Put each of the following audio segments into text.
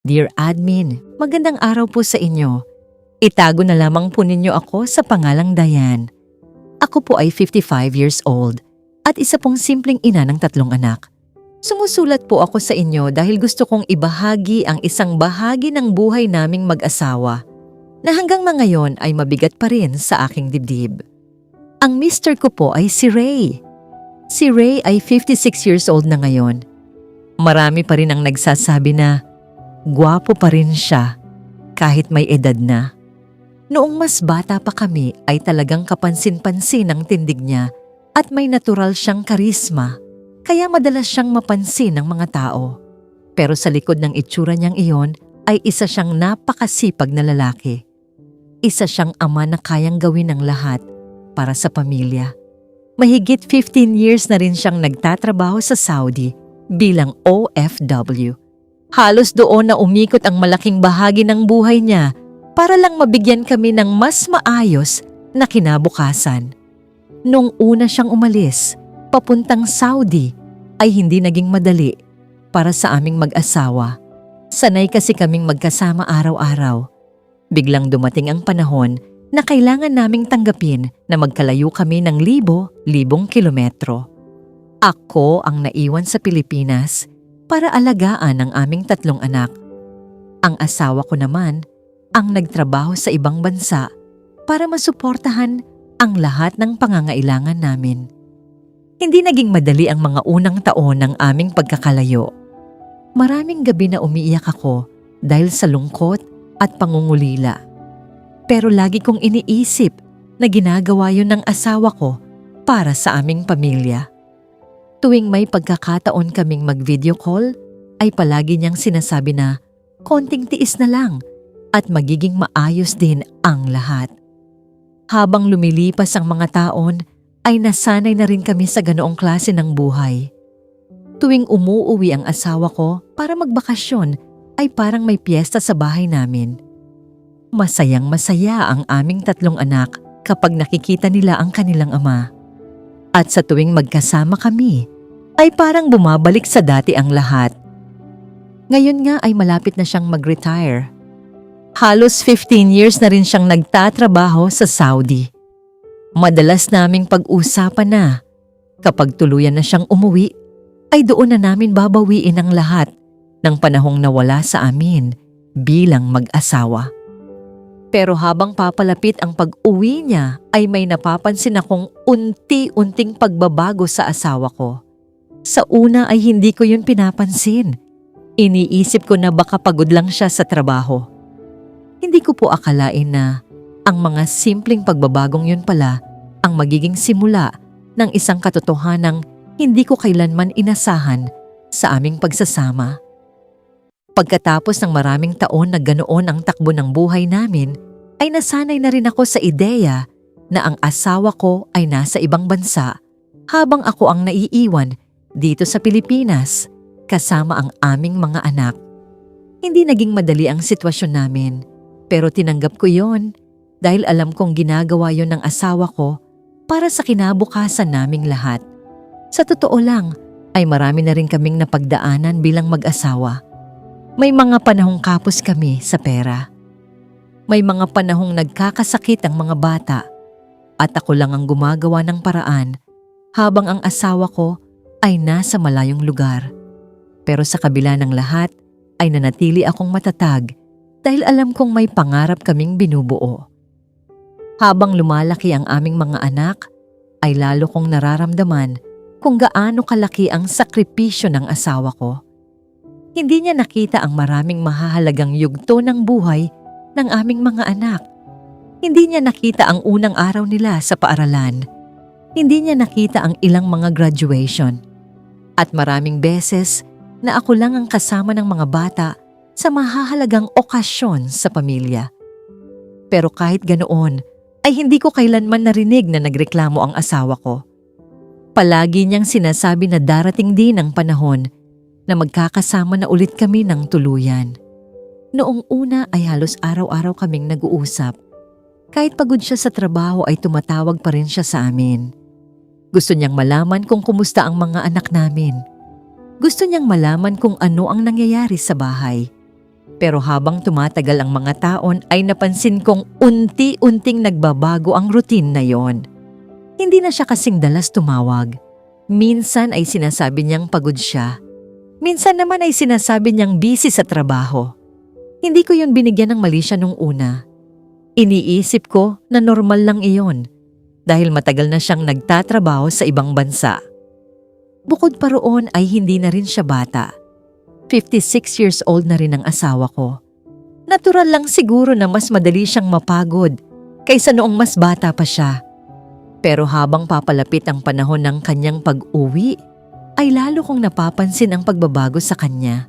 Dear Admin, magandang araw po sa inyo. Itago na lamang po ninyo ako sa pangalang Diane. Ako po ay 55 years old at isa pong simpleng ina ng 3 anak. Sumusulat po ako sa inyo dahil gusto kong ibahagi ang isang bahagi ng buhay naming mag-asawa na hanggang ngayon ay mabigat pa rin sa aking dibdib. Ang mister ko po ay si Ray. Si Ray ay 56 years old na ngayon. Marami pa rin ang nagsasabi na gwapo pa rin siya kahit may edad na. Noong mas bata pa kami ay talagang kapansin-pansin ang tindig niya at may natural siyang karisma kaya madalas siyang mapansin ng mga tao. Pero sa likod ng itsura niyang iyon ay isa siyang napakasipag na lalaki. Isa siyang ama na kayang gawin ang lahat para sa pamilya. Mahigit 15 years na rin siyang nagtatrabaho sa Saudi bilang OFW. Halos doon na umikot ang malaking bahagi ng buhay niya para lang mabigyan kami ng mas maayos na kinabukasan. Nung una siyang umalis, papuntang Saudi, ay hindi naging madali para sa aming mag-asawa. Sanay kasi kaming magkasama araw-araw. Biglang dumating ang panahon na kailangan naming tanggapin na magkalayo kami ng libo-libong kilometro. Ako ang naiwan sa Pilipinas para alagaan ang aming 3 anak. Ang asawa ko naman ang nagtrabaho sa ibang bansa para masuportahan ang lahat ng pangangailangan namin. Hindi naging madali ang mga unang taon ng aming pagkakalayo. Maraming gabi na umiiyak ako dahil sa lungkot at pangungulila. Pero lagi kong iniisip na ginagawa yun ng asawa ko para sa aming pamilya. Tuwing may pagkakataon kaming mag-video call, ay palagi niyang sinasabi na konting tiis na lang at magiging maayos din ang lahat. Habang lumilipas ang mga taon, ay nasanay na rin kami sa ganoong klase ng buhay. Tuwing umuuwi ang asawa ko para magbakasyon, ay parang may piyesta sa bahay namin. Masayang masaya ang aming 3 anak kapag nakikita nila ang kanilang ama. At sa tuwing magkasama kami, ay parang bumabalik sa dati ang lahat. Ngayon nga ay malapit na siyang mag-retire. Halos 15 years na rin siyang nagtatrabaho sa Saudi. Madalas naming pag-usapan na kapag tuluyan na siyang umuwi, ay doon na namin babawiin ang lahat ng panahong nawala sa amin bilang mag-asawa. Pero habang papalapit ang pag-uwi niya ay may napapansin akong unti-unting pagbabago sa asawa ko. Sa una ay hindi ko yun pinapansin. Iniisip ko na baka pagod lang siya sa trabaho. Hindi ko po akalain na ang mga simpleng pagbabagong yun pala ang magiging simula ng isang katotohanang hindi ko kailanman inasahan sa aming pagsasama. Pagkatapos ng maraming taon na ganoon ang takbo ng buhay namin, ay nasanay na rin ako sa ideya na ang asawa ko ay nasa ibang bansa habang ako ang naiiwan dito sa Pilipinas kasama ang aming mga anak. Hindi naging madali ang sitwasyon namin pero tinanggap ko yon dahil alam kong ginagawa yon ng asawa ko para sa kinabukasan naming lahat. Sa totoo lang ay marami na rin kaming napagdaanan bilang mag-asawa. May mga panahong kapos kami sa pera. May mga panahong nagkakasakit ang mga bata at ako lang ang gumagawa ng paraan habang ang asawa ko ay nasa malayong lugar. Pero sa kabila ng lahat ay nanatili akong matatag dahil alam kong may pangarap kaming binubuo. Habang lumalaki ang aming mga anak, ay lalo kong nararamdaman kung gaano kalaki ang sakripisyo ng asawa ko. Hindi niya nakita ang maraming mahahalagang yugto ng buhay ng aming mga anak. Hindi niya nakita ang unang araw nila sa paaralan. Hindi niya nakita ang ilang mga graduation. At maraming beses na ako lang ang kasama ng mga bata sa mahahalagang okasyon sa pamilya. Pero kahit ganoon, ay hindi ko kailanman narinig na nagreklamo ang asawa ko. Palagi niyang sinasabi na darating din ang panahon na magkakasama na ulit kami ng tuluyan. Noong una ay halos araw-araw kaming nag-uusap. Kahit pagod siya sa trabaho ay tumatawag pa rin siya sa amin. Gusto niyang malaman kung kumusta ang mga anak namin. Gusto niyang malaman kung ano ang nangyayari sa bahay. Pero habang tumatagal ang mga taon ay napansin kong unti-unting nagbabago ang routine na yon. Hindi na siya kasing dalas tumawag. Minsan ay sinasabi niyang pagod siya. Minsan naman ay sinasabi niyang busy sa trabaho. Hindi ko yun binigyan ng mali siya nung una. Iniisip ko na normal lang iyon dahil matagal na siyang nagtatrabaho sa ibang bansa. Bukod pa roon ay hindi na rin siya bata. 56 years old na rin ang asawa ko. Natural lang siguro na mas madali siyang mapagod kaysa noong mas bata pa siya. Pero habang papalapit ang panahon ng kanyang pag-uwi, ay lalo kong napapansin ang pagbabago sa kanya.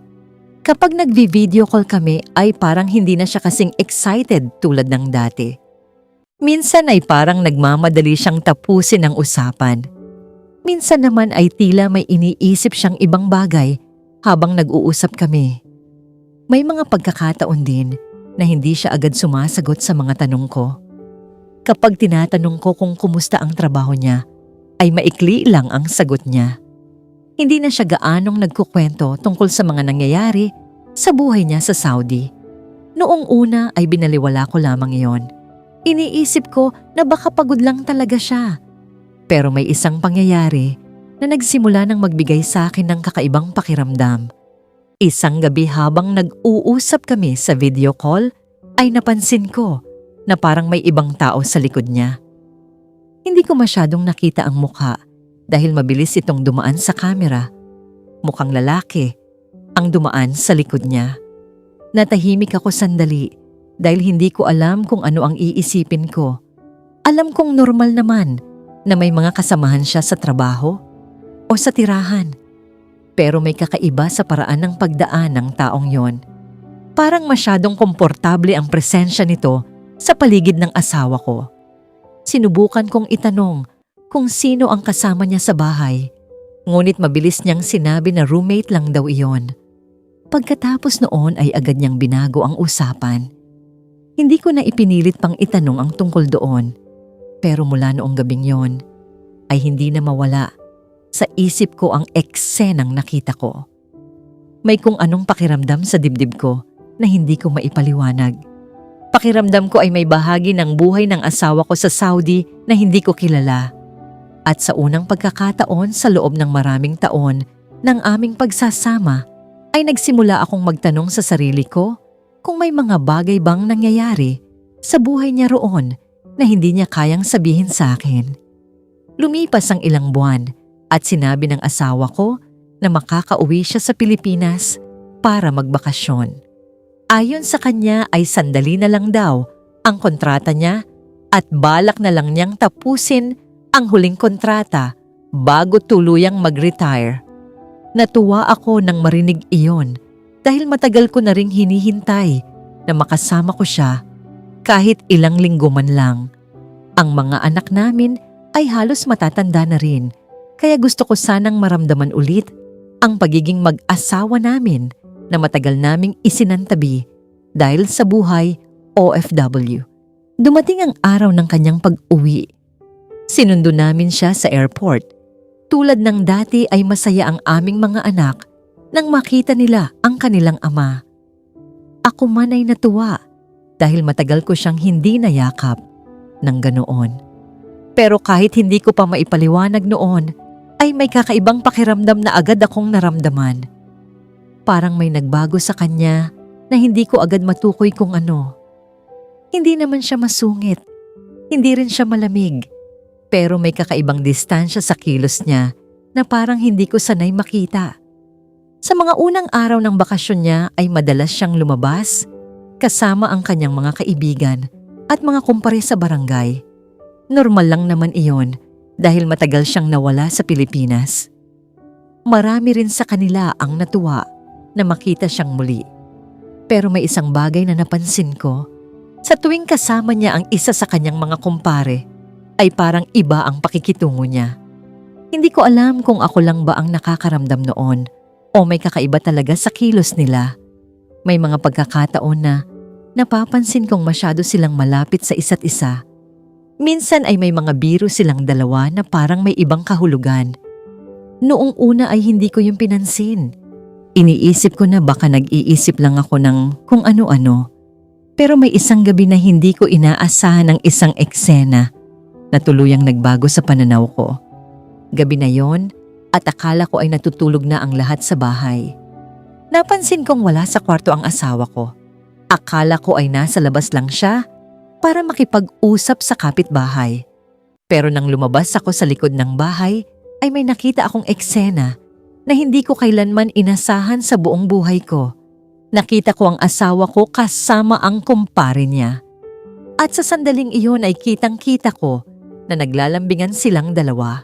Kapag nagvi-video call kami ay parang hindi na siya kasing excited tulad ng dati. Minsan ay parang nagmamadali siyang tapusin ang usapan. Minsan naman ay tila may iniisip siyang ibang bagay habang nag-uusap kami. May mga pagkakataon din na hindi siya agad sumasagot sa mga tanong ko. Kapag tinatanong ko kung kumusta ang trabaho niya, ay maikli lang ang sagot niya. Hindi na siya gaanong nagkukwento tungkol sa mga nangyayari sa buhay niya sa Saudi. Noong una ay binaliwala ko lamang iyon. Iniisip ko na baka pagod lang talaga siya. Pero may isang pangyayari na nagsimula nang magbigay sa akin ng kakaibang pakiramdam. Isang gabi habang nag-uusap kami sa video call, ay napansin ko na parang may ibang tao sa likod niya. Hindi ko masyadong nakita ang mukha dahil mabilis itong dumaan sa kamera. Mukhang lalaki ang dumaan sa likod niya. Natahimik ako sandali dahil hindi ko alam kung ano ang iisipin ko. Alam kong normal naman na may mga kasamahan siya sa trabaho o sa tirahan. Pero may kakaiba sa paraan ng pagdaan ng taong yon. Parang masyadong komportable ang presensya nito sa paligid ng asawa ko. Sinubukan kong itanong kung sino ang kasama niya sa bahay. Ngunit mabilis niyang sinabi na roommate lang daw iyon. Pagkatapos noon ay agad niyang binago ang usapan. Hindi ko na ipinilit pang itanong ang tungkol doon. Pero mula noong gabing yon ay hindi na mawala sa isip ko ang eksenang nakita ko. May kung anong pakiramdam sa dibdib ko na hindi ko maipaliwanag. Pakiramdam ko ay may bahagi ng buhay ng asawa ko sa Saudi na hindi ko kilala. At sa unang pagkakataon sa loob ng maraming taon ng aming pagsasama, ay nagsimula akong magtanong sa sarili ko kung may mga bagay bang nangyayari sa buhay niya roon na hindi niya kayang sabihin sa akin. Lumipas ang ilang buwan at sinabi ng asawa ko na makakauwi siya sa Pilipinas para magbakasyon. Ayon sa kanya ay sandali na lang daw ang kontrata niya at balak na lang niyang tapusin ang huling kontrata bago tuluyang mag-retire. Natuwa ako nang marinig iyon dahil matagal ko na ring hinihintay na makasama ko siya kahit ilang linggo man lang. Ang mga anak namin ay halos matatanda na rin, kaya gusto ko sanang maramdaman ulit ang pagiging mag-asawa namin na matagal naming isinantabi dahil sa buhay OFW. Dumating ang araw ng kanyang pag-uwi. Sinundo namin siya sa airport. Tulad ng dati ay masaya ang aming mga anak nang makita nila ang kanilang ama. Ako man ay natuwa dahil matagal ko siyang hindi nayakap ng ganoon. Pero kahit hindi ko pa maipaliwanag noon, ay may kakaibang pakiramdam na agad akong naramdaman. Parang may nagbago sa kanya na hindi ko agad matukoy kung ano. Hindi naman siya masungit, hindi rin siya malamig, pero may kakaibang distansya sa kilos niya na parang hindi ko sanay makita. Sa mga unang araw ng bakasyon niya ay madalas siyang lumabas kasama ang kanyang mga kaibigan at mga kumpare sa barangay. Normal lang naman iyon dahil matagal siyang nawala sa Pilipinas. Marami rin sa kanila ang natuwa na makita siyang muli. Pero may isang bagay na napansin ko. Sa tuwing kasama niya ang isa sa kanyang mga kumpare, ay parang iba ang pakikitungo niya. Hindi ko alam kung ako lang ba ang nakakaramdam noon o may kakaiba talaga sa kilos nila. May mga pagkakataon na napapansin kong masyado silang malapit sa isa't isa. Minsan ay may mga biro silang dalawa na parang may ibang kahulugan. Noong una ay hindi ko yung pinansin. Iniisip ko na baka nag-iisip lang ako ng kung ano-ano. Pero may isang gabi na hindi ko inaasahan ng isang eksena na tuluyang nagbago sa pananaw ko. Gabi na yon at akala ko ay natutulog na ang lahat sa bahay. Napansin kong wala sa kwarto ang asawa ko. Akala ko ay nasa labas lang siya para makipag-usap sa kapitbahay. Pero nang lumabas ako sa likod ng bahay ay may nakita akong eksena na hindi ko kailanman inasahan sa buong buhay ko. Nakita ko ang asawa ko kasama ang kumpare niya. At sa sandaling iyon ay kitang-kita ko na naglalambingan silang dalawa.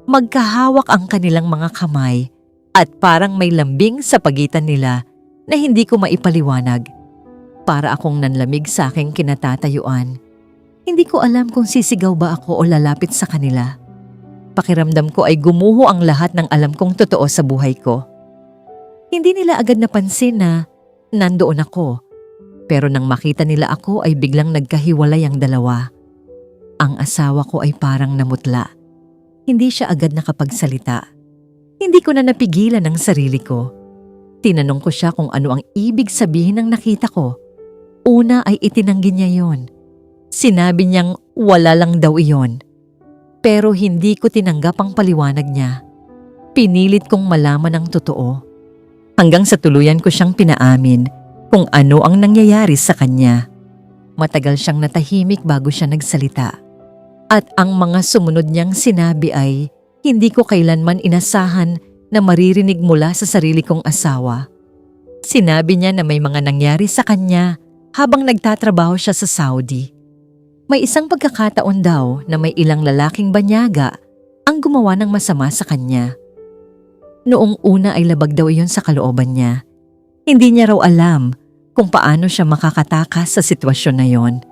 Magkahawak ang kanilang mga kamay at parang may lambing sa pagitan nila na hindi ko maipaliwanag. Para akong nanlamig sa aking kinatatayuan. Hindi ko alam kung sisigaw ba ako o lalapit sa kanila. Pakiramdam ko ay gumuho ang lahat ng alam kong totoo sa buhay ko. Hindi nila agad napansin na nandoon ako. Pero nang makita nila ako ay biglang nagkahiwalay ang dalawa. Ang asawa ko ay parang namutla. Hindi siya agad nakapagsalita. Hindi ko na napigilan ang sarili ko. Tinanong ko siya kung ano ang ibig sabihin ng nakita ko. Una ay itinanggi niya yon. Sinabi niyang wala lang daw iyon. Pero hindi ko tinanggap ang paliwanag niya. Pinilit kong malaman ang totoo. Hanggang sa tuluyan ko siyang pinaamin kung ano ang nangyayari sa kanya. Matagal siyang natahimik bago siya nagsalita. At ang mga sumunod niyang sinabi ay hindi ko kailanman inasahan na maririnig mula sa sarili kong asawa. Sinabi niya na may mga nangyari sa kanya habang nagtatrabaho siya sa Saudi. May isang pagkakataon daw na may ilang lalaking banyaga ang gumawa ng masama sa kanya. Noong una ay labag daw iyon sa kalooban niya. Hindi niya raw alam kung paano siya makakatakas sa sitwasyon na yon.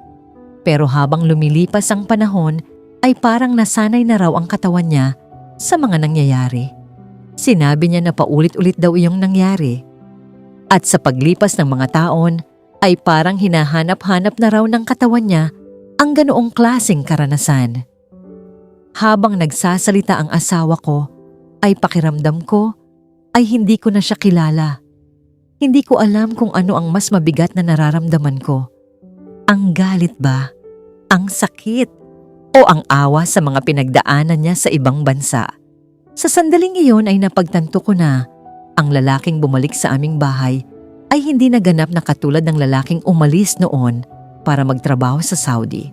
Pero habang lumilipas ang panahon ay parang nasanay na raw ang katawan niya sa mga nangyayari. Sinabi niya na paulit-ulit daw iyong nangyari. At sa paglipas ng mga taon ay parang hinahanap-hanap na raw ng katawan niya ang ganoong klaseng karanasan. Habang nagsasalita ang asawa ko, ay pakiramdam ko ay hindi ko na siya kilala. Hindi ko alam kung ano ang mas mabigat na nararamdaman ko. Ang galit ba? Ang sakit? O ang awa sa mga pinagdaanan niya sa ibang bansa? Sa sandaling iyon ay napagtanto ko na ang lalaking bumalik sa aming bahay ay hindi naganap na katulad ng lalaking umalis noon para magtrabaho sa Saudi.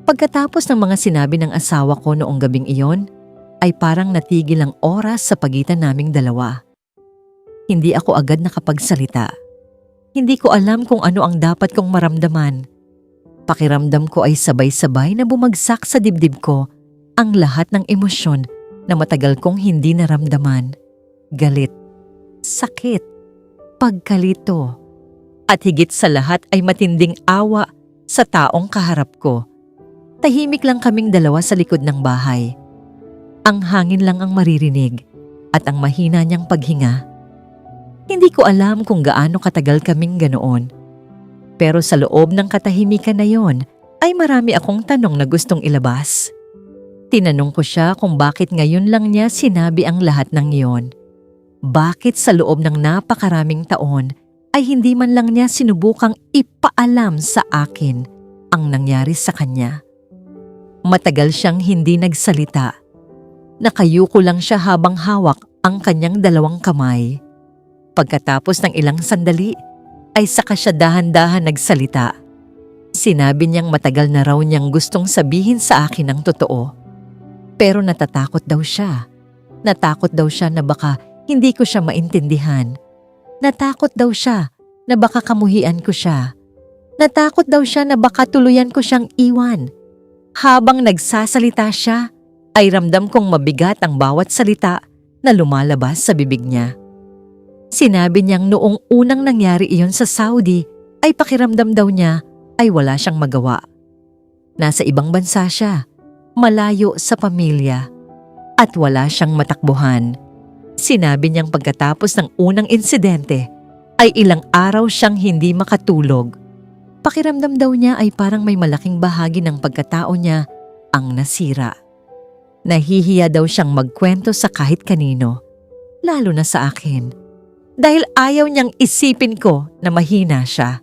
Pagkatapos ng mga sinabi ng asawa ko noong gabing iyon, ay parang natigil ang oras sa pagitan naming dalawa. Hindi ako agad nakapagsalita. Hindi ko alam kung ano ang dapat kong maramdaman. Pakiramdam ko ay sabay-sabay na bumagsak sa dibdib ko ang lahat ng emosyon na matagal kong hindi naramdaman. Galit, sakit, pagkalito, at higit sa lahat ay matinding awa sa taong kaharap ko. Tahimik lang kaming dalawa sa likod ng bahay. Ang hangin lang ang maririnig at ang mahina niyang paghinga. Hindi ko alam kung gaano katagal kaming ganoon. Pero sa loob ng katahimikan na yon ay marami akong tanong na gustong ilabas. Tinanong ko siya kung bakit ngayon lang niya sinabi ang lahat ng iyon. Bakit sa loob ng napakaraming taon ay hindi man lang niya sinubukang ipaalam sa akin ang nangyari sa kanya. Matagal siyang hindi nagsalita. Nakayuko lang siya habang hawak ang kanyang dalawang kamay. Pagkatapos ng ilang sandali ay saka siya dahan-dahan nagsalita. Sinabi niyang matagal na raw niyang gustong sabihin sa akin ang totoo. Pero natatakot daw siya. Natakot daw siya na baka hindi ko siya maintindihan. Natakot daw siya na baka kamuhian ko siya. Natakot daw siya na baka tuluyan ko siyang iwan. Habang nagsasalita siya, ay ramdam kong mabigat ang bawat salita na lumalabas sa bibig niya. Sinabi niyang noong unang nangyari iyon sa Saudi ay pakiramdam daw niya ay wala siyang magawa. Nasa ibang bansa siya, malayo sa pamilya, at wala siyang matakbuhan. Sinabi niyang pagkatapos ng unang insidente ay ilang araw siyang hindi makatulog. Pakiramdam daw niya ay parang may malaking bahagi ng pagkatao niya ang nasira. Nahihiya daw siyang magkwento sa kahit kanino, lalo na sa akin. Dahil ayaw niyang isipin ko na mahina siya.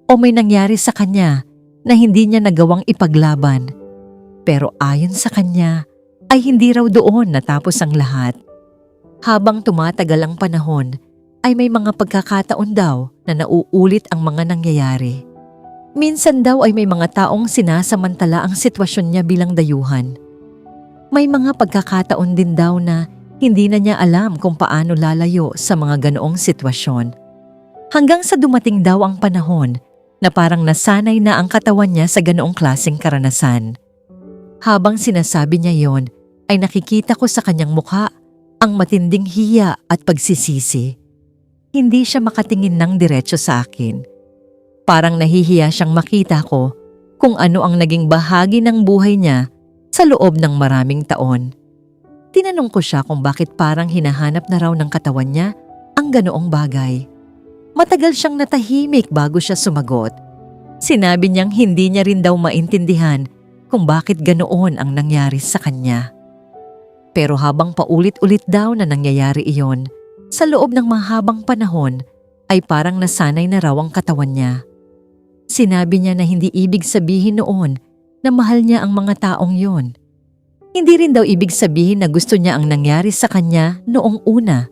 O may nangyari sa kanya na hindi niya nagawang ipaglaban. Pero ayon sa kanya ay hindi raw doon natapos ang lahat. Habang tumatagal ang panahon ay may mga pagkakataon daw na nauulit ang mga nangyayari. Minsan daw ay may mga taong sinasamantala ang sitwasyon niya bilang dayuhan. May mga pagkakataon din daw na hindi na niya alam kung paano lalayo sa mga ganoong sitwasyon. Hanggang sa dumating daw ang panahon na parang nasanay na ang katawan niya sa ganoong klaseng karanasan. Habang sinasabi niya yon, ay nakikita ko sa kanyang mukha ang matinding hiya at pagsisisi. Hindi siya makatingin ng diretso sa akin. Parang nahihiya siyang makita ko kung ano ang naging bahagi ng buhay niya sa loob ng maraming taon. Tinanong ko siya kung bakit parang hinahanap na raw ng katawan niya ang ganoong bagay. Matagal siyang natahimik bago siya sumagot. Sinabi niyang hindi niya rin daw maintindihan kung bakit ganoon ang nangyari sa kanya. Pero habang paulit-ulit daw na nangyayari iyon, sa loob ng mahabang panahon ay parang nasanay na raw ang katawan niya. Sinabi niya na hindi ibig sabihin noon na mahal niya ang mga taong yon. Hindi rin daw ibig sabihin na gusto niya ang nangyari sa kanya noong una.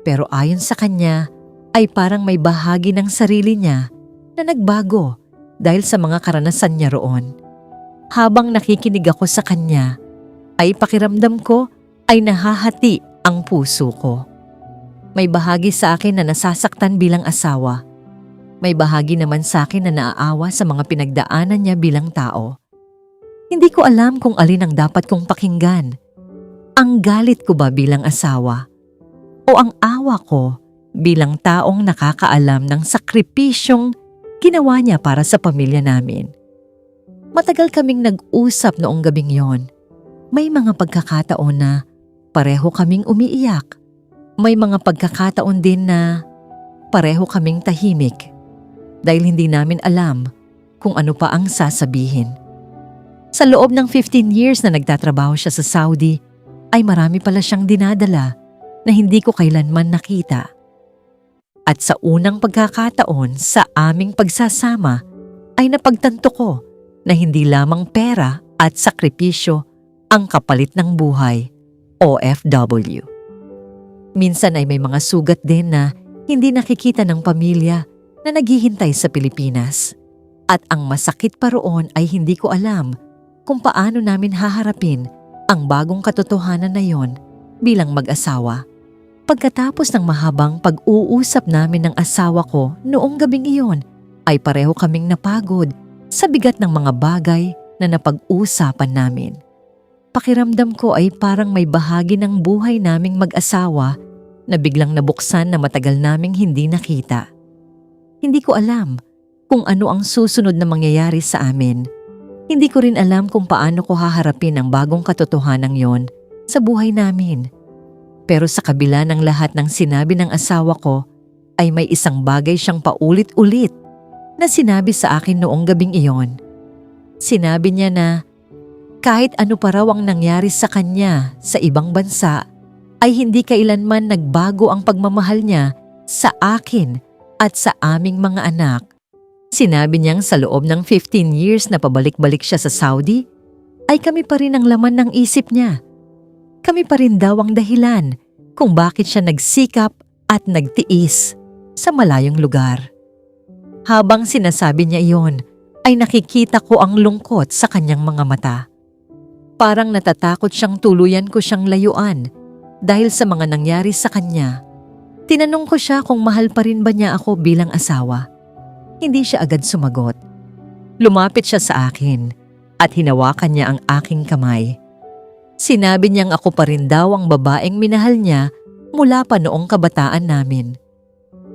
Pero ayon sa kanya ay parang may bahagi ng sarili niya na nagbago dahil sa mga karanasan niya roon. Habang nakikinig ako sa kanya, ay pakiramdam ko ay nahahati ang puso ko. May bahagi sa akin na nasasaktan bilang asawa. May bahagi naman sa akin na naaawa sa mga pinagdaanan niya bilang tao. Hindi ko alam kung alin ang dapat kong pakinggan. Ang galit ko ba bilang asawa? O ang awa ko bilang taong nakakaalam ng sakripisyong ginawa niya para sa pamilya namin? Matagal kaming nag-usap noong gabing yon. May mga pagkakataon na pareho kaming umiiyak. May mga pagkakataon din na pareho kaming tahimik dahil hindi namin alam kung ano pa ang sasabihin. Sa loob ng 15 years na nagtatrabaho siya sa Saudi, ay marami pala siyang dinadala na hindi ko kailanman nakita. At sa unang pagkakataon sa aming pagsasama ay napagtanto ko na hindi lamang pera at sakripisyo ang kapalit ng buhay, OFW. Minsan ay may mga sugat din na hindi nakikita ng pamilya na naghihintay sa Pilipinas. At ang masakit pa roon ay hindi ko alam kung paano namin haharapin ang bagong katotohanan na yon bilang mag-asawa. Pagkatapos ng mahabang pag-uusap namin ng asawa ko noong gabing iyon, ay pareho kaming napagod sa bigat ng mga bagay na napag-usapan namin. Pakiramdam ko ay parang may bahagi ng buhay naming mag-asawa na biglang nabuksan na matagal naming hindi nakita. Hindi ko alam kung ano ang susunod na mangyayari sa amin. Hindi ko rin alam kung paano ko haharapin ang bagong katotohanan yon sa buhay namin. Pero sa kabila ng lahat ng sinabi ng asawa ko, ay may isang bagay siyang paulit-ulit na sinabi sa akin noong gabing iyon. Sinabi niya na kahit ano pa raw ang nangyari sa kanya sa ibang bansa, ay hindi kailanman nagbago ang pagmamahal niya sa akin at sa aming mga anak. Sinabi niyang sa loob ng 15 years na pabalik-balik siya sa Saudi, ay kami pa rin ang laman ng isip niya. Kami pa rin daw ang dahilan kung bakit siya nagsikap at nagtiis sa malayong lugar. Habang sinasabi niya iyon, ay nakikita ko ang lungkot sa kanyang mga mata. Parang natatakot siyang tuluyan ko siyang layuan dahil sa mga nangyari sa kanya. Tinanong ko siya kung mahal pa rin ba niya ako bilang asawa. Hindi siya agad sumagot. Lumapit siya sa akin at hinawakan niya ang aking kamay. Sinabi niyang ako pa rin daw ang babaeng minahal niya mula pa noong kabataan namin.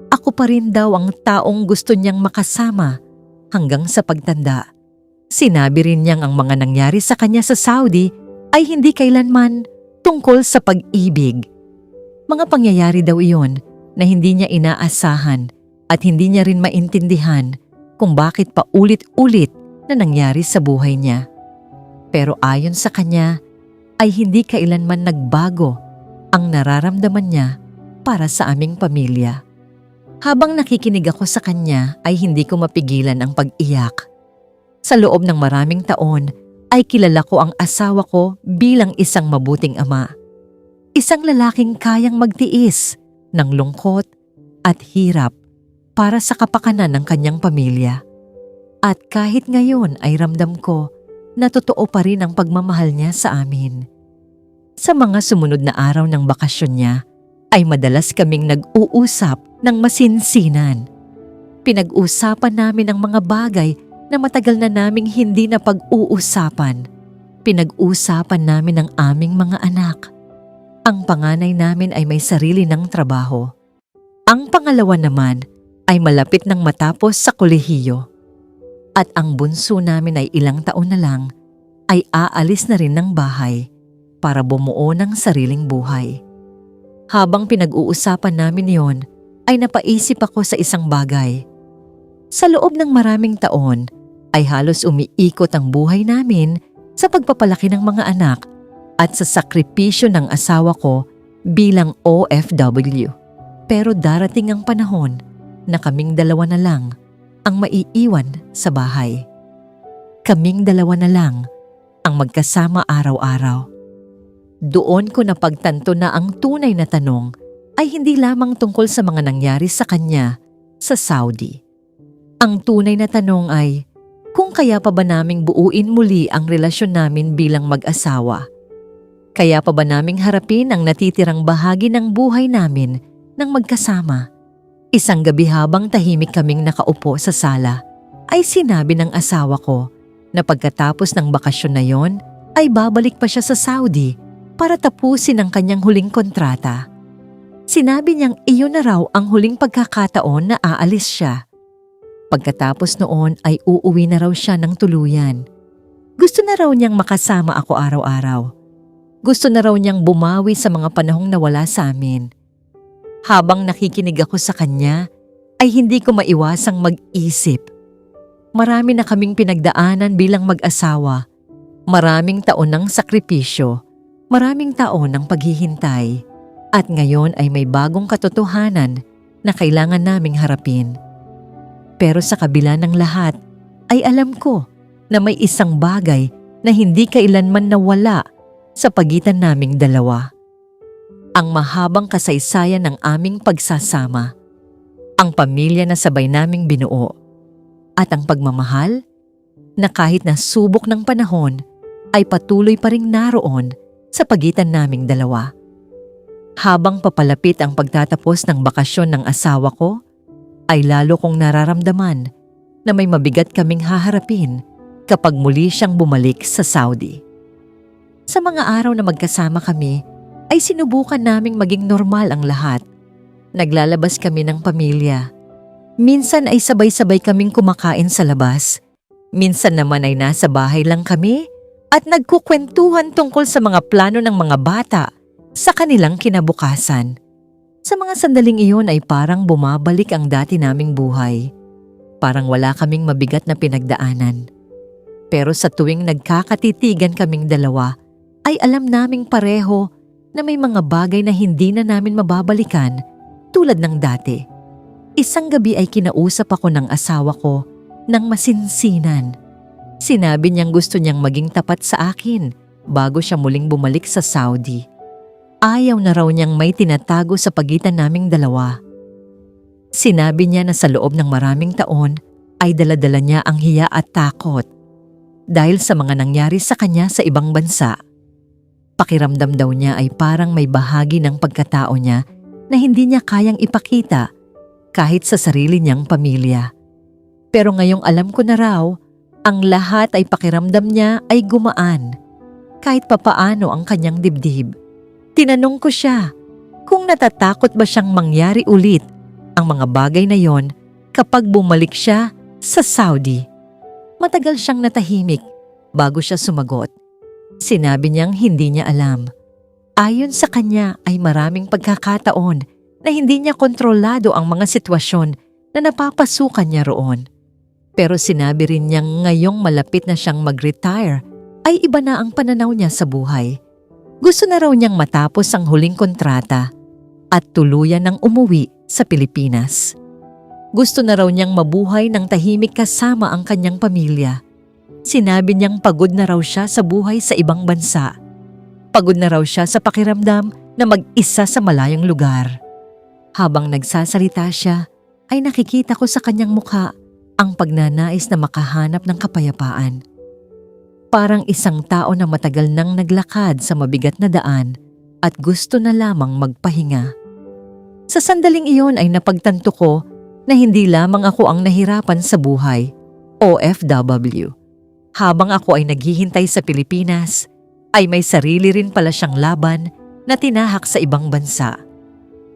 Ako pa rin daw ang taong gusto niyang makasama hanggang sa pagtanda. Sinabi rin niyang ang mga nangyari sa kanya sa Saudi ay hindi kailanman tungkol sa pag-ibig. Mga pangyayari daw iyon na hindi niya inaasahan at hindi niya rin maintindihan kung bakit paulit-ulit na nangyari sa buhay niya. Pero ayon sa kanya ay hindi kailanman nagbago ang nararamdaman niya para sa aming pamilya. Habang nakikinig ako sa kanya ay hindi ko mapigilan ang pag-iyak. Sa loob ng maraming taon ay kilala ko ang asawa ko bilang isang mabuting ama. Isang lalaking kayang magtiis ng lungkot at hirap para sa kapakanan ng kanyang pamilya. At kahit ngayon ay ramdam ko na totoo pa rin ang pagmamahal niya sa amin. Sa mga sumunod na araw ng bakasyon niya ay madalas kaming nag-uusap ng masinsinan. Pinag-usapan namin ang mga bagay na matagal na naming hindi na pag-uusapan. Pinag-usapan namin ang aming mga anak. Ang panganay namin ay may sarili ng trabaho. Ang pangalawa naman ay malapit nang matapos sa kolehiyo. At ang bunso namin ay ilang taon na lang ay aalis na rin ng bahay para bumuo ng sariling buhay. Habang pinag-uusapan namin yon, ay napaisip ako sa isang bagay. Sa loob ng maraming taon ay halos umiikot ang buhay namin sa pagpapalaki ng mga anak at sa sakripisyo ng asawa ko bilang OFW. Pero darating ang panahon na kaming dalawa na lang ang maiiwan sa bahay. Kaming dalawa na lang ang magkasama araw-araw. Doon ko napagtanto na ang tunay na tanong ay hindi lamang tungkol sa mga nangyari sa kanya sa Saudi. Ang tunay na tanong ay kung kaya pa ba naming buuin muli ang relasyon namin bilang mag-asawa. Kaya pa ba naming harapin ang natitirang bahagi ng buhay namin nang magkasama. Isang gabi habang tahimik kaming nakaupo sa sala, ay sinabi ng asawa ko na pagkatapos ng bakasyon na yon ay babalik pa siya sa Saudi para tapusin ang kanyang huling kontrata. Sinabi niyang iyon na raw ang huling pagkakataon na aalis siya. Pagkatapos noon ay uuwi na raw siya ng tuluyan. Gusto na raw niyang makasama ako araw-araw. Gusto na raw niyang bumawi sa mga panahong nawala sa amin. Habang nakikinig ako sa kanya, ay hindi ko maiwasang mag-isip. Marami na kaming pinagdaanan bilang mag-asawa. Maraming taon ng sakripisyo. Maraming taon ng paghihintay. At ngayon ay may bagong katotohanan na kailangan naming harapin. Pero sa kabila ng lahat, ay alam ko na may isang bagay na hindi kailanman nawala sa pagitan naming dalawa. Ang mahabang kasaysayan ng aming pagsasama, ang pamilya na sabay naming binuo, at ang pagmamahal na kahit na subok ng panahon ay patuloy pa ring naroon sa pagitan naming dalawa. Habang papalapit ang pagtatapos ng bakasyon ng asawa ko, ay lalo kong nararamdaman na may mabigat kaming haharapin kapag muli siyang bumalik sa Saudi. Sa mga araw na magkasama kami, ay sinubukan naming maging normal ang lahat. Naglalabas kami ng pamilya. Minsan ay sabay-sabay kaming kumakain sa labas. Minsan naman ay nasa bahay lang kami at nagkukwentuhan tungkol sa mga plano ng mga bata sa kanilang kinabukasan. Sa mga sandaling iyon ay parang bumabalik ang dati naming buhay. Parang wala kaming mabigat na pinagdaanan. Pero sa tuwing nagkakatitigan kaming dalawa, ay alam naming pareho na may mga bagay na hindi na namin mababalikan tulad ng dati. Isang gabi ay kinausap ako ng asawa ko ng masinsinan. Sinabi niyang gusto niyang maging tapat sa akin bago siya muling bumalik sa Saudi. Ayaw na raw niyang may tinatago sa pagitan naming dalawa. Sinabi niya na sa loob ng maraming taon ay daladala niya ang hiya at takot dahil sa mga nangyari sa kanya sa ibang bansa. Pakiramdam daw niya ay parang may bahagi ng pagkatao niya na hindi niya kayang ipakita kahit sa sarili niyang pamilya. Pero ngayong alam ko na raw, ang lahat ay pakiramdam niya ay gumaan kahit papaano ang kanyang dibdib. Tinanong ko siya kung natatakot ba siyang mangyari ulit ang mga bagay na yon kapag bumalik siya sa Saudi. Matagal siyang natahimik bago siya sumagot. Sinabi niyang hindi niya alam. Ayon sa kanya ay maraming pagkakataon na hindi niya kontrolado ang mga sitwasyon na napapasukan niya roon. Pero sinabi rin niyang ngayong malapit na siyang mag-retire ay iba na ang pananaw niya sa buhay. Gusto na raw niyang matapos ang huling kontrata at tuluyan ng umuwi sa Pilipinas. Gusto na raw niyang mabuhay ng tahimik kasama ang kanyang pamilya. Sinabi niyang pagod na raw siya sa buhay sa ibang bansa. Pagod na raw siya sa pakiramdam na mag-isa sa malayong lugar. Habang nagsasalita siya, ay nakikita ko sa kanyang mukha ang pagnanais na makahanap ng kapayapaan. Parang isang tao na matagal nang naglakad sa mabigat na daan at gusto na lamang magpahinga. Sa sandaling iyon ay napagtanto ko na hindi lamang ako ang nahirapan sa buhay, OFW. Habang ako ay naghihintay sa Pilipinas, ay may sarili rin pala siyang laban na tinahak sa ibang bansa.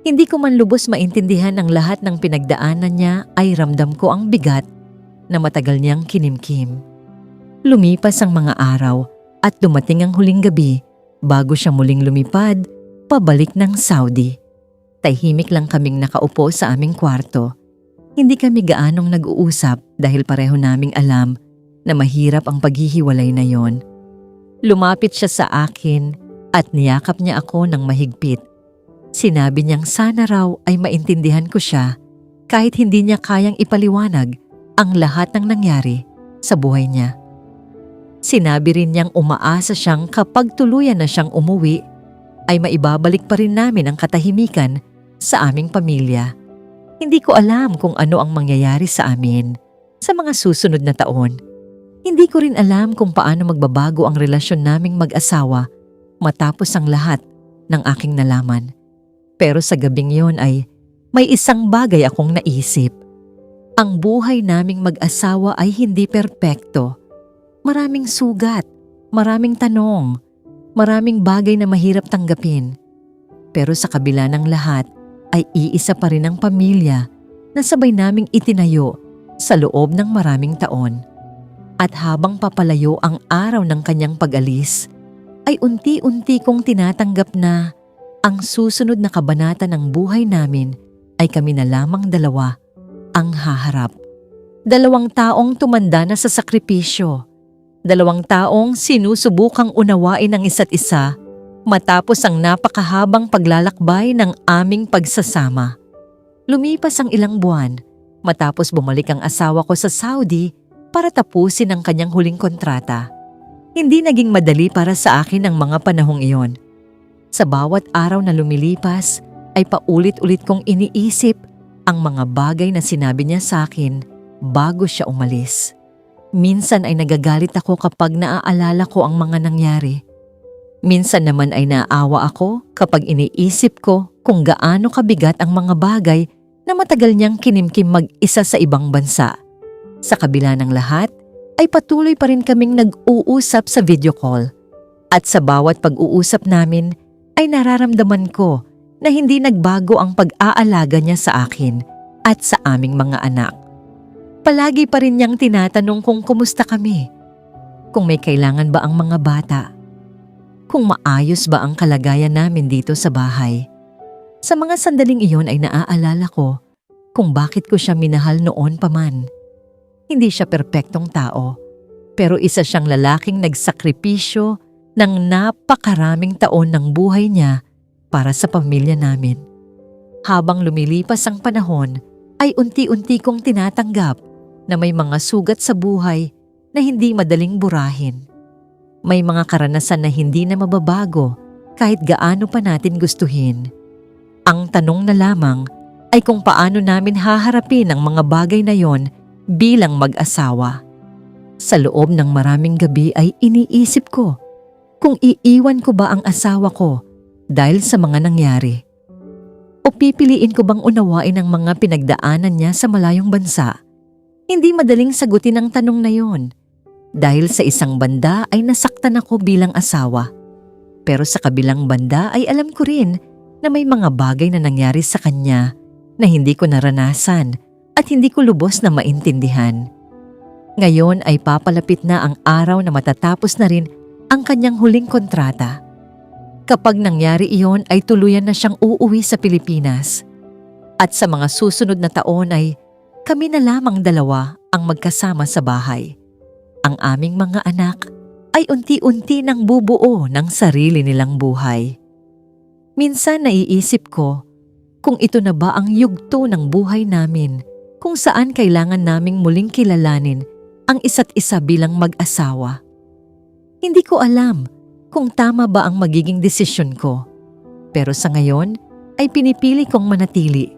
Hindi ko man lubos maintindihan ang lahat ng pinagdaanan niya ay ramdam ko ang bigat na matagal niyang kinimkim. Lumipas ang mga araw at dumating ang huling gabi bago siya muling lumipad pabalik ng Saudi. Tahimik lang kaming nakaupo sa aming kwarto. Hindi kami gaanong nag-uusap dahil pareho naming alam na mahirap ang paghihiwalay na yon. Lumapit siya sa akin at niyakap niya ako ng mahigpit. Sinabi niyang sana raw ay maintindihan ko siya kahit hindi niya kayang ipaliwanag ang lahat ng nangyari sa buhay niya. Sinabi rin niyang umaasa siyang kapag tuluyan na siyang umuwi, ay maibabalik pa rin namin ang katahimikan sa aming pamilya. Hindi ko alam kung ano ang mangyayari sa amin sa mga susunod na taon. Hindi ko rin alam kung paano magbabago ang relasyon naming mag-asawa matapos ang lahat ng aking nalaman. Pero sa gabing yon ay may isang bagay akong naisip. Ang buhay naming mag-asawa ay hindi perpekto. Maraming sugat, maraming tanong, maraming bagay na mahirap tanggapin. Pero sa kabila ng lahat ay iisa pa rin ang pamilya na sabay naming itinayo sa loob ng maraming taon. At habang papalayo ang araw ng kanyang pag-alis, ay unti-unti kong tinatanggap na ang susunod na kabanata ng buhay namin ay kami na lamang dalawa ang haharap. 2 taong tumanda na sa sakripisyo. 2 taong sinusubukang unawain ang isa't isa matapos ang napakahabang paglalakbay ng aming pagsasama. Lumipas ang ilang buwan matapos bumalik ang asawa ko sa Saudi para tapusin ang kanyang huling kontrata. Hindi naging madali para sa akin ang mga panahong iyon. Sa bawat araw na lumilipas ay paulit-ulit kong iniisip ang mga bagay na sinabi niya sa akin bago siya umalis. Minsan ay nagagalit ako kapag naaalala ko ang mga nangyari. Minsan naman ay naawa ako kapag iniisip ko kung gaano kabigat ang mga bagay na matagal niyang kinimkim mag-isa sa ibang bansa. Sa kabila ng lahat, ay patuloy pa rin kaming nag-uusap sa video call. At sa bawat pag-uusap namin, ay nararamdaman ko na hindi nagbago ang pag-aalaga niya sa akin at sa aming mga anak. Palagi pa rin niyang tinatanong kung kumusta kami, kung may kailangan ba ang mga bata, kung maayos ba ang kalagayan namin dito sa bahay. Sa mga sandaling iyon ay naaalala ko kung bakit ko siya minahal noon pa man. Hindi siya perpektong tao, pero isa siyang lalaking nagsakripisyo ng napakaraming taon ng buhay niya para sa pamilya namin. Habang lumilipas ang panahon, ay unti-unti kong tinatanggap na may mga sugat sa buhay na hindi madaling burahin. May mga karanasan na hindi na mababago kahit gaano pa natin gustuhin. Ang tanong na lamang ay kung paano namin haharapin ang mga bagay na yon bilang mag-asawa. Sa loob ng maraming gabi ay iniisip ko kung iiwan ko ba ang asawa ko dahil sa mga nangyari. O pipiliin ko bang unawain ang mga pinagdaanan niya sa malayong bansa? Hindi madaling sagutin ang tanong na yon. Dahil sa isang banda ay nasaktan ako bilang asawa. Pero sa kabilang banda ay alam ko rin na may mga bagay na nangyari sa kanya na hindi ko naranasan at hindi ko lubos na maintindihan. Ngayon ay papalapit na ang araw na matatapos na rin ang kanyang huling kontrata. Kapag nangyari iyon ay tuluyan na siyang uuwi sa Pilipinas. At sa mga susunod na taon ay kami na lamang dalawa ang magkasama sa bahay. Ang aming mga anak ay unti-unti nang bubuo ng sarili nilang buhay. Minsan naiisip ko Kung ito na ba ang yugto ng buhay namin, kung saan kailangan naming muling kilalanin ang isa't isa bilang mag-asawa. Hindi ko alam kung tama ba ang magiging desisyon ko. Pero sa ngayon ay pinipili kong manatili.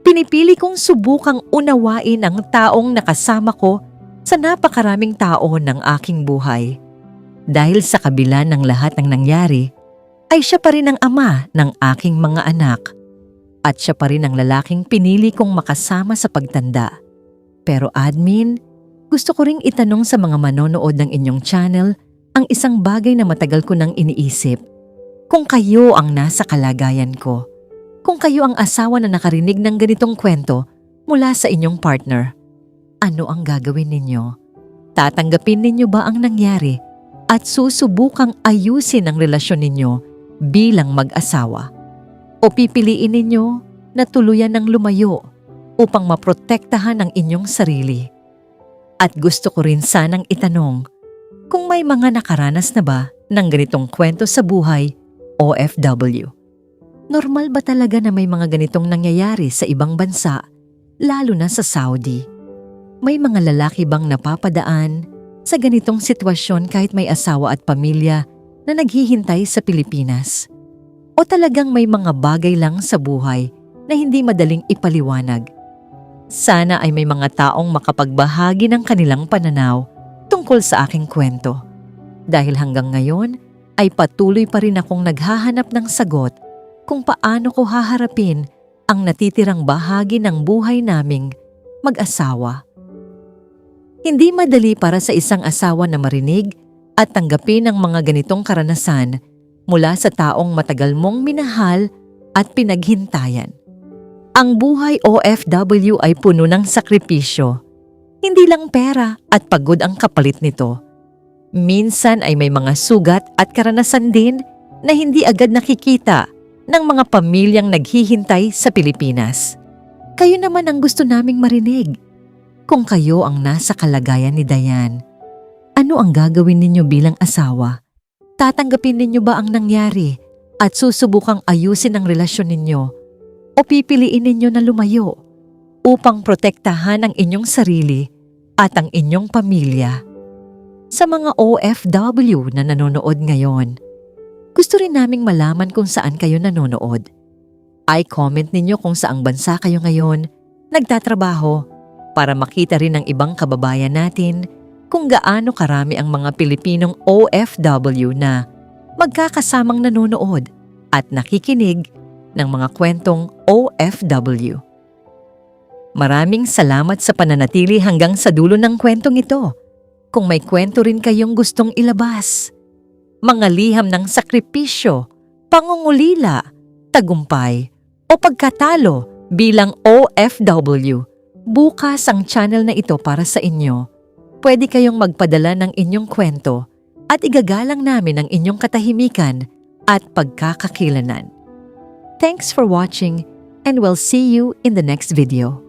Pinipili kong subukang unawain ang taong nakasama ko sa napakaraming taon ng aking buhay. Dahil sa kabila ng lahat ng nangyari, ay siya pa rin ang ama ng aking mga anak. At siya pa rin ang lalaking pinili kong makasama sa pagtanda. Pero admin, gusto ko ring itanong sa mga manonood ng inyong channel ang isang bagay na matagal ko nang iniisip. Kung kayo ang nasa kalagayan ko, kung kayo ang asawa na nakarinig ng ganitong kwento mula sa inyong partner, ano ang gagawin ninyo? Tatanggapin ninyo ba ang nangyari at susubukang ayusin ang relasyon ninyo bilang mag-asawa? O pipiliin ninyo na tuluyan ng lumayo upang maprotektahan ang inyong sarili? At gusto ko rin sanang itanong kung may mga nakaranas na ba ng ganitong kwento sa buhay OFW. Normal ba talaga na may mga ganitong nangyayari sa ibang bansa, lalo na sa Saudi? May mga lalaki bang napapadaan sa ganitong sitwasyon kahit may asawa at pamilya na naghihintay sa Pilipinas? O talagang may mga bagay lang sa buhay na hindi madaling ipaliwanag? Sana ay may mga taong makapagbahagi ng kanilang pananaw tungkol sa aking kwento. Dahil hanggang ngayon ay patuloy pa rin akong naghahanap ng sagot kung paano ko haharapin ang natitirang bahagi ng buhay naming mag-asawa. Hindi madali para sa isang asawa na marinig at tanggapin ang mga ganitong karanasan mula sa taong matagal mong minahal at pinaghintayan. Ang buhay OFW ay puno ng sakripisyo. Hindi lang pera at pagod ang kapalit nito. Minsan ay may mga sugat at karanasan din na hindi agad nakikita ng mga pamilyang naghihintay sa Pilipinas. Kayo naman ang gusto naming marinig. Kung kayo ang nasa kalagayan ni Dayan, ano ang gagawin ninyo bilang asawa? Tatanggapin ninyo ba ang nangyari at susubukang ayusin ang relasyon ninyo? O pipiliin ninyo na lumayo upang protektahan ang inyong sarili at ang inyong pamilya? Sa mga OFW na nanonood ngayon, gusto rin naming malaman kung saan kayo nanonood. I-comment ninyo kung saang bansa kayo ngayon nagtatrabaho para makita rin ng ibang kababayan natin kung gaano karami ang mga Pilipinong OFW na magkakasamang nanonood at nakikinig ng mga kwentong OFW. Maraming salamat sa pananatili hanggang sa dulo ng kwentong ito. Kung may kwento rin kayong gustong ilabas, mga liham ng sakripisyo, pangungulila, tagumpay, o pagkatalo bilang OFW, bukas ang channel na ito para sa inyo. Pwede kayong magpadala ng inyong kwento at igagalang namin ang inyong katahimikan at pagkakakilanan. Thanks for watching and we'll see you in the next video.